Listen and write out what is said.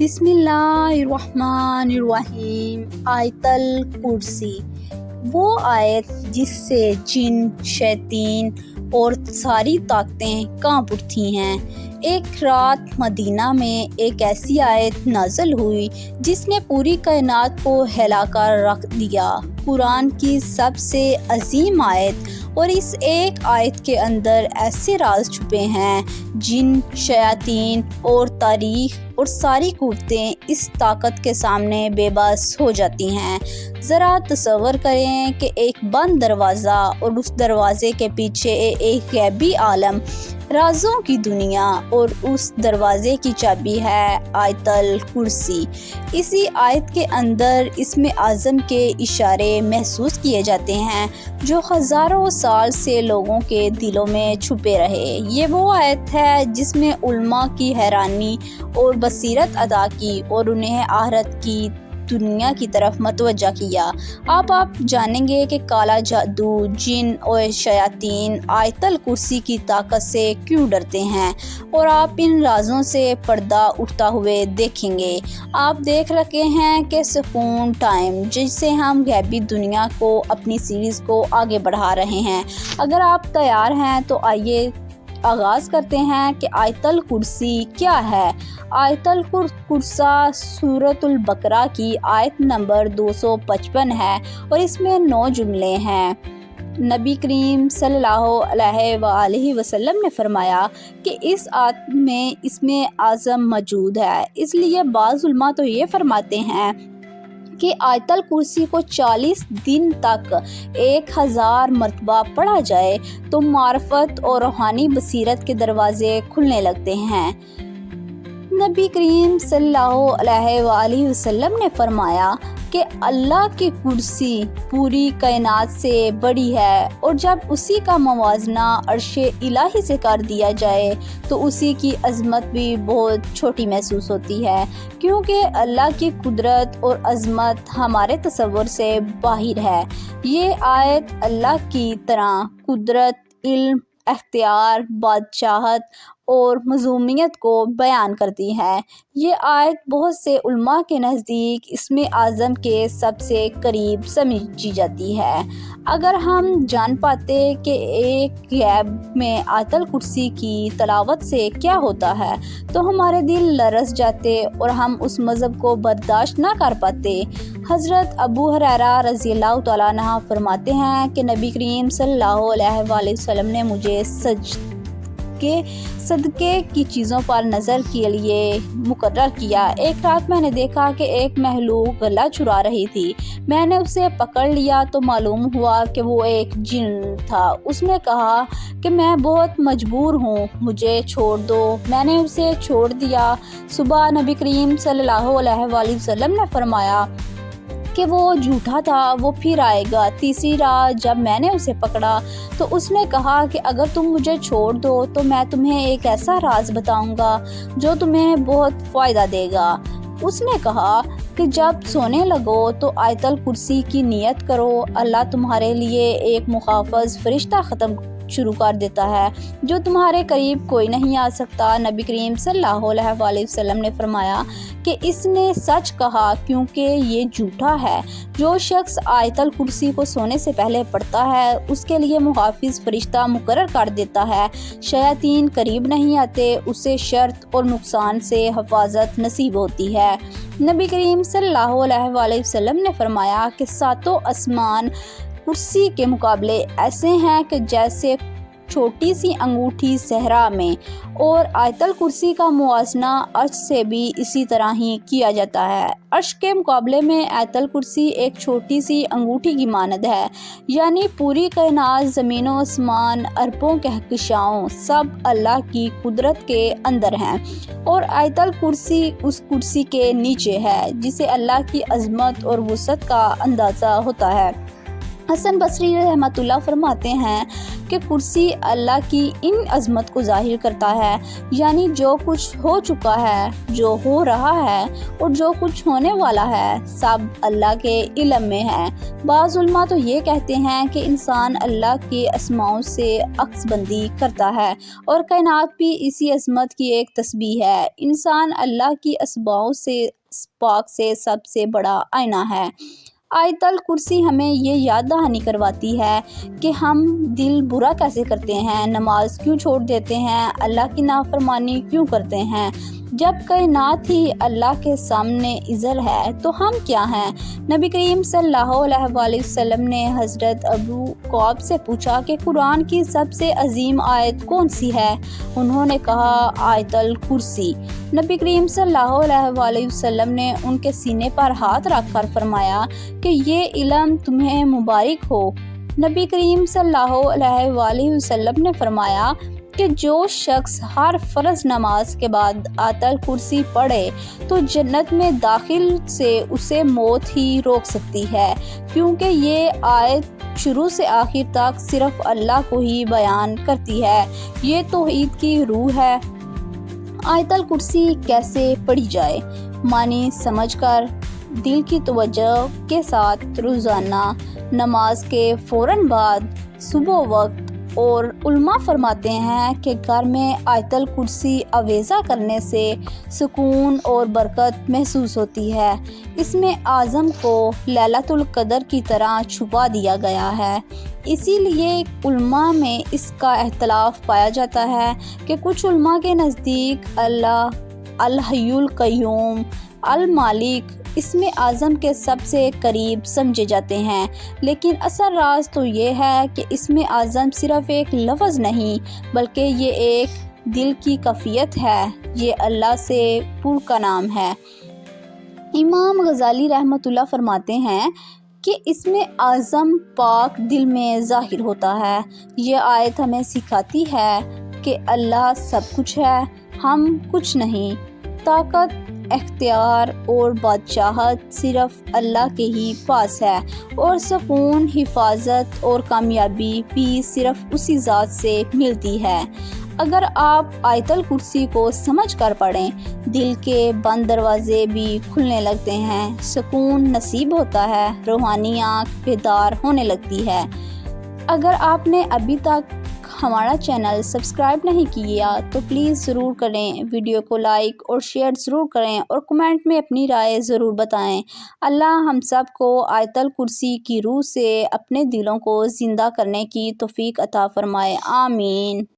بسم اللہ الرحمن الرحیم۔ آیت الکرسی وہ آیت جس سے جن، شیاطین اور ساری طاقتیں کانپ اٹھتی ہیں۔ ایک رات مدینہ میں ایک ایسی آیت نازل ہوئی جس نے پوری کائنات کو ہلا کر رکھ دیا۔ قرآن کی سب سے عظیم آیت، اور اس ایک آیت کے اندر ایسے راز چھپے ہیں۔ جن، شیاطین اور تاریخ اور ساری قوتیں اس طاقت کے سامنے بے بس ہو جاتی ہیں۔ ذرا تصور کریں کہ ایک بند دروازہ اور اس دروازے کے پیچھے ایک غیبی عالم، رازوں کی دنیا، اور اس دروازے کی چابی ہے آیت الکرسی۔ اسی آیت کے اندر اسم اعظم کے اشارے محسوس کیے جاتے ہیں جو ہزاروں سال سے لوگوں کے دلوں میں چھپے رہے۔ یہ وہ آیت ہے جس میں علماء کی حیرانی اور بصیرت عطا کی اور انہیں آخرت کی دنیا کی طرف متوجہ کیا۔ آپ جانیں گے کہ کالا جادو، جن اور شیاطین آیت الکرسی کی طاقت سے کیوں ڈرتے ہیں، اور آپ ان رازوں سے پردہ اٹھتا ہوئے دیکھیں گے۔ آپ دیکھ رکھے ہیں کہ سکون ٹائم، جس سے ہم غیبی دنیا کو اپنی سیریز کو آگے بڑھا رہے ہیں۔ اگر آپ تیار ہیں تو آئیے آغاز کرتے ہیں کہ آیت الکرسی کیا ہے۔ آیت الکرسی سورۃ البقرہ کی آیت نمبر 255 ہے اور اس میں 9 جملے ہیں۔ نبی کریم صلی اللہ علیہ وآلہ وسلم نے فرمایا کہ اس آیت میں اسم اعظم موجود ہے۔ اس لیے بعض علماء تو یہ فرماتے ہیں کہ آیت الکرسی کو 40 دن تک 1000 مرتبہ پڑھا جائے تو معرفت اور روحانی بصیرت کے دروازے کھلنے لگتے ہیں۔ نبی کریم صلی اللہ علیہ وآلہ وسلم نے فرمایا کہ اللہ کی کرسی پوری کائنات سے بڑی ہے، اور جب اسی کا موازنہ عرش الہی سے کر دیا جائے تو اسی کی عظمت بھی بہت چھوٹی محسوس ہوتی ہے، کیونکہ اللہ کی قدرت اور عظمت ہمارے تصور سے باہر ہے۔ یہ آیت اللہ کی طرح قدرت، علم، اختیار، بادشاہت اور معصومیت کو بیان کرتی ہے۔ یہ آیت بہت سے علماء کے نزدیک اسم اعظم کے سب سے قریب سمجھی جاتی ہے۔ اگر ہم جان پاتے کہ ایک غیب میں آیت الکرسی کی تلاوت سے کیا ہوتا ہے تو ہمارے دل لرز جاتے اور ہم اس مذہب کو برداشت نہ کر پاتے۔ حضرت ابو ہریرہ رضی اللہ تعالیٰ عنہ فرماتے ہیں کہ نبی کریم صلی اللہ علیہ وآلہ وسلم نے مجھے صدقے کی چیزوں پر نظر کے لیے مقرر کیا۔ ایک رات میں نے دیکھا کہ ایک مخلوق غلہ چرا رہی تھی۔ میں نے اسے پکڑ لیا تو معلوم ہوا کہ وہ ایک جن تھا۔ اس نے کہا کہ میں بہت مجبور ہوں، مجھے چھوڑ دو۔ میں نے اسے چھوڑ دیا۔ صبح نبی کریم صلی اللہ علیہ وآلہ وسلم نے فرمایا کہ وہ جھوٹا تھا، وہ پھر آئے گا۔ تیسری رات جب میں نے اسے پکڑا تو اس نے کہا کہ اگر تم مجھے چھوڑ دو تو میں تمہیں ایک ایسا راز بتاؤں گا جو تمہیں بہت فائدہ دے گا۔ اس نے کہا کہ جب سونے لگو تو آیت الکرسی کی نیت کرو، اللہ تمہارے لیے ایک محافظ فرشتہ شروع کر دیتا ہے جو تمہارے قریب کوئی نہیں آ سکتا۔ نبی کریم صلی اللہ علیہ وآلہ وسلم نے فرمایا کہ اس نے سچ کہا، کیونکہ یہ جھوٹا ہے۔ جو شخص آیت الکرسی کو سونے سے پہلے پڑھتا ہے اس کے لیے محافظ فرشتہ مقرر کر دیتا ہے، شیاطین قریب نہیں آتے، اسے شر اور نقصان سے حفاظت نصیب ہوتی ہے۔ نبی کریم صلی اللہ علیہ وآلہ وسلم نے فرمایا کہ 7 آسمان کرسی کے مقابلے ایسے ہیں کہ جیسے چھوٹی سی انگوٹھی صحرا میں، اور آیت الکرسی کا موازنہ عرش سے بھی اسی طرح ہی کیا جاتا ہے۔ عرش کے مقابلے میں آیت الکرسی ایک چھوٹی سی انگوٹھی کی مانند ہے، یعنی پوری کائنات، زمین و آسمان، اربوں کہکشاؤں سب اللہ کی قدرت کے اندر ہیں، اور آیت الکرسی اس کرسی کے نیچے ہے جسے اللہ کی عظمت اور وسعت کا اندازہ ہوتا ہے۔ حسن بصری رحمۃ اللہ فرماتے ہیں کہ کرسی اللہ کی ان عظمت کو ظاہر کرتا ہے، یعنی جو کچھ ہو چکا ہے، جو ہو رہا ہے اور جو کچھ ہونے والا ہے سب اللہ کے علم میں ہے۔ بعض علماء تو یہ کہتے ہیں کہ انسان اللہ کے اسماؤں سے عکس بندی کرتا ہے اور کائنات بھی اسی عظمت کی ایک تشبیہ ہے۔ انسان اللہ کی اسماؤں سے پاک سے سب سے بڑا آئینہ ہے۔ آیت الکرسی ہمیں یہ یاد دہانی کرواتی ہے کہ ہم دل برا کیسے کرتے ہیں، نماز کیوں چھوڑ دیتے ہیں، اللہ کی نافرمانی کیوں کرتے ہیں۔ جب کائنات ہی اللہ کے سامنے عزل ہے تو ہم کیا ہیں؟ نبی کریم صلی اللہ علیہ وآلہ وسلم نے حضرت ابو قعب سے پوچھا کہ قرآن کی سب سے عظیم آیت کون سی ہے؟ انہوں نے کہا آیت الکرسی۔ نبی کریم صلی اللہ علیہ وآلہ وسلم نے ان کے سینے پر ہاتھ رکھ کر فرمایا کہ یہ علم تمہیں مبارک ہو۔ نبی کریم صلی اللہ علیہ وآلہ وسلم نے فرمایا کہ جو شخص ہر فرض نماز کے بعد آیت الکرسی پڑھے تو جنت میں داخل سے اسے موت ہی روک سکتی ہے، کیونکہ یہ آیت شروع سے آخر تک صرف اللہ کو ہی بیان کرتی ہے۔ یہ توحید کی روح ہے۔ آیت الکرسی کیسے پڑھی جائے؟ معنی سمجھ کر دل کی توجہ کے ساتھ روزانہ نماز کے فوراً بعد صبح وقت، اور علماء فرماتے ہیں کہ گھر میں آیت الکرسی آویزہ کرنے سے سکون اور برکت محسوس ہوتی ہے۔ اس میں اعظم کو لیلۃ القدر کی طرح چھپا دیا گیا ہے۔ اسی لیے علماء میں اس کا اختلاف پایا جاتا ہے کہ کچھ علماء کے نزدیک اللہ الحی القیوم المالک اسم اعظم کے سب سے قریب سمجھے جاتے ہیں، لیکن اصل راز تو یہ ہے کہ اسم اعظم صرف ایک لفظ نہیں بلکہ یہ ایک دل کی کیفیت ہے، یہ اللہ سے پر کا نام ہے۔ امام غزالی رحمۃ اللہ فرماتے ہیں کہ اسم اعظم پاک دل میں ظاہر ہوتا ہے۔ یہ آیت ہمیں سکھاتی ہے کہ اللہ سب کچھ ہے، ہم کچھ نہیں۔ طاقت، اختیار اور بادشاہت صرف اللہ کے ہی پاس ہے، اور سکون، حفاظت اور کامیابی بھی صرف اسی ذات سے ملتی ہے۔ اگر آپ آیت الکرسی کو سمجھ کر پڑھیں، دل کے بند دروازے بھی کھلنے لگتے ہیں، سکون نصیب ہوتا ہے، روحانی آنکھ بیدار ہونے لگتی ہے۔ اگر آپ نے ابھی تک ہمارا چینل سبسکرائب نہیں کیا تو پلیز ضرور کریں، ویڈیو کو لائک اور شیئر ضرور کریں اور کمنٹ میں اپنی رائے ضرور بتائیں۔ اللہ ہم سب کو آیت الکرسی کی روح سے اپنے دلوں کو زندہ کرنے کی توفیق عطا فرمائے، آمین۔